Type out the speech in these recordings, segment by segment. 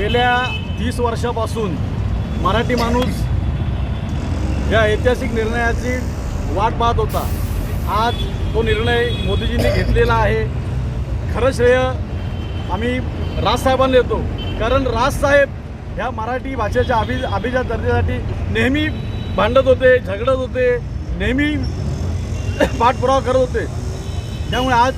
गेल्या 30 वर्षापासून मराठी माणूस या ऐतिहासिक निर्णयाची वाट पाहत होता। आज तो निर्णय मोदीजींनी घेतलेला आहे। खरं श्रेय आम्ही राजसाहेबांना देतो, कारण राजसाहेब ह्या मराठी भाषेच्या अभिजात दर्जासाठी नेहमी भांडत होते, झगडत होते, नेहमी पाठपुरावा करत होते। त्यामुळे आज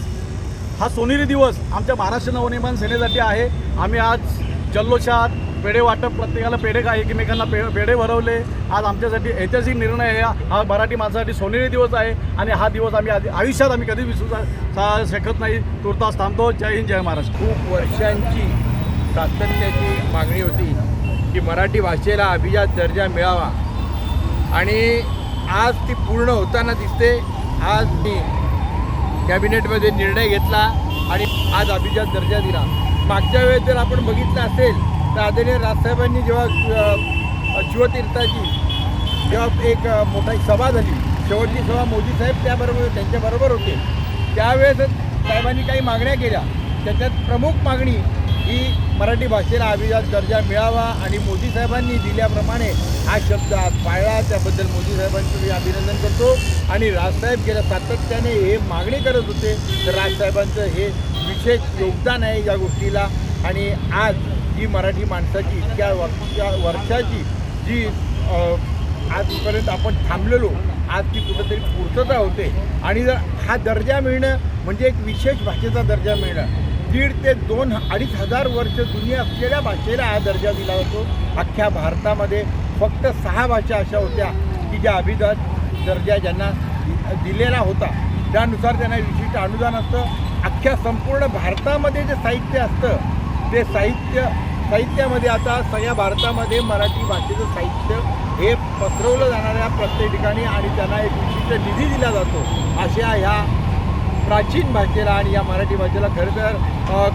हा सोनेरी दिवस आमच्या महाराष्ट्र नवनिर्माण सेनेसाठी आहे। आम्ही आज जल्लोषात पेढे वाटप, प्रत्येकाला पेढे एकमेकांना पेढे भरवले। आज आमच्यासाठी ऐतिहासिक निर्णय आहे। हा मराठी माणसासाठी सोनेरी दिवस आहे आणि हा दिवस आम्ही आयुष्यात कधीच विसरू शकत नाही। तुर्तास थांबतो। जय हिंद, जय महाराष्ट्र। खूप वर्षांची सातत्याची मागणी होती की मराठी भाषेला अभिजात दर्जा मिळावा आणि आज ती पूर्ण होताना दिसते। आज मी कॅबिनेटमध्ये निर्णय घेतला आणि आज अभिजात दर्जा दिला। मागच्या वेळेस जर आपण बघितलं असेल तर आदरणीय राजसाहेबांनी जेव्हा शिवतीर्थाची जेव्हा एक मोठी सभा झाली, शेवटची सभा मोदी साहेब त्यांच्याबरोबर होते, त्यावेळेस साहेबांनी काही मागण्या केल्या। त्याच्यात प्रमुख मागणी ही मराठी भाषेला अभिजात दर्जा मिळावा आणि मोदी साहेबांनी दिल्याप्रमाणे हा शब्द आज पाळला। त्याबद्दल मोदी साहेबांचं मी अभिनंदन करतो। आणि राजसाहेब गेल्या सातत्याने हे मागणी करत होते, तर राजसाहेबांचं हे विशेष योगदान आहे या गोष्टीला। आणि आज ही मराठी माणसाची इतक्या वर्षाची जी आजपर्यंत आपण थांबलेलो, आज ती कुठंतरी पूर्तता होते। आणि जर हा दर्जा मिळणं म्हणजे एक विशेष भाषेचा दर्जा मिळणं, 1,500 ते 2,000-2,500 हजार वर्ष जुनी असलेल्या भाषेला हा दर्जा दिला जातो। अख्ख्या भारतामध्ये फक्त 6 भाषा अशा होत्या की ज्या अभिजात दर्जा ज्यांना दिलेला होता, त्यानुसार त्यांना विशिष्ट अनुदान असतं। अख्ख्या संपूर्ण भारतामध्ये जे साहित्य असतं ते साहित्यामध्ये आता सगळ्या भारतामध्ये मराठी भाषेचं साहित्य हे पसरवलं जाणार आहे प्रत्येक ठिकाणी आणि त्यांना एक विशिष्ट निधी दिला जातो। अशा ह्या प्राचीन भाषेला आणि या मराठी भाषेला खरं तर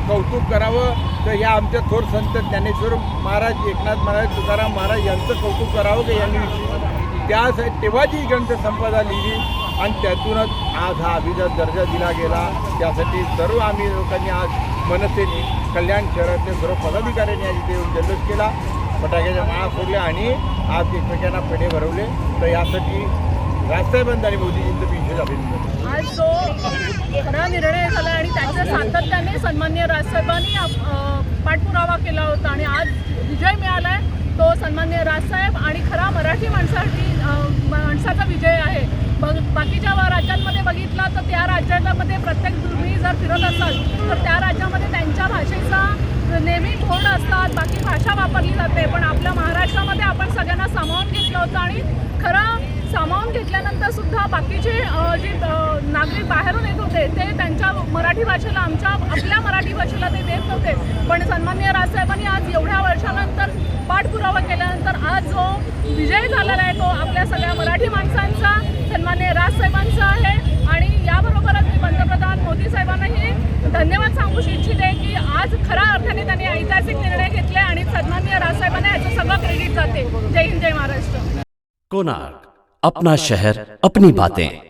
कौतुक करावं तर या आमच्या थोर संत ज्ञानेश्वर महाराज, एकनाथ महाराज, तुकाराम महाराज यांचं कौतुक करावं की यांनी तेव्हाची ग्रंथसंपदा लिहिली आणि त्यातूनच आज हा अभिजात दर्जा दिला गेला। त्यासाठी सर्व आम्ही लोकांनी आज मनसेने, कल्याण शहरातले सर्व पदाधिकाऱ्यांनी आज इथे येऊन जल्लोष केला, फटाक्याच्या माळा फोडल्या आणि आज एकमेकांना पेढे भरवले। तर यासाठी राजसाहेबांचं आणि मोदीजींचं विशेष अभिनंदन। आज जो खरा निर्णय झाला आणि त्याच्या सातत्याने सन्माननीय राजसाहेबांनी पाठपुरावा केला होता आणि आज विजय मिळाला आहे, तो सन्माननीय राजसाहेब आणि खरा मराठी माणसाचा विजय आहे। बाकीच्या राज्यांमध्ये बघितलं तर त्या राज्यांमध्ये प्रत्येक तुम्ही जर फिरत असाल तर त्या राज्यामध्ये त्यांच्या भाषेचा नेहमी बोर्ड असतात, बाकी भाषा वापरली जाते, पण आपल्या महाराष्ट्रामध्ये आपण सगळ्यांना सामावून घेतलं होतं आणि खरं सामावून घेतल्यानंतर सुद्धा बाकीचे जे नागरिक बाहेरून येत होते ते त्यांच्या मराठी भाषेला आपल्या मराठी भाषेला ते देत नव्हते। पण सन्माननीय राजसाहेबांनी आज एवढ्या वर्षानंतर पाठपुरावा केल्यानंतर आज जो विजय झालेला आहे तो आपल्या सगळ्या मराठी माणसांचा, सन्माननीय राजसाहेबांचा आहे। आणि याबरोबरच मी पंतप्रधान मोदी साहेबांनाही धन्यवाद सांगू इच्छिते की आज खऱ्या अर्थाने त्यांनी ऐतिहासिक निर्णय घेतले आणि सन्माननीय राजसाहेबांना याचं सगळं क्रेडिट जाते। जय हिंद, जय महाराष्ट्र। कोणार्क, अपना शहर, अपनी बातें।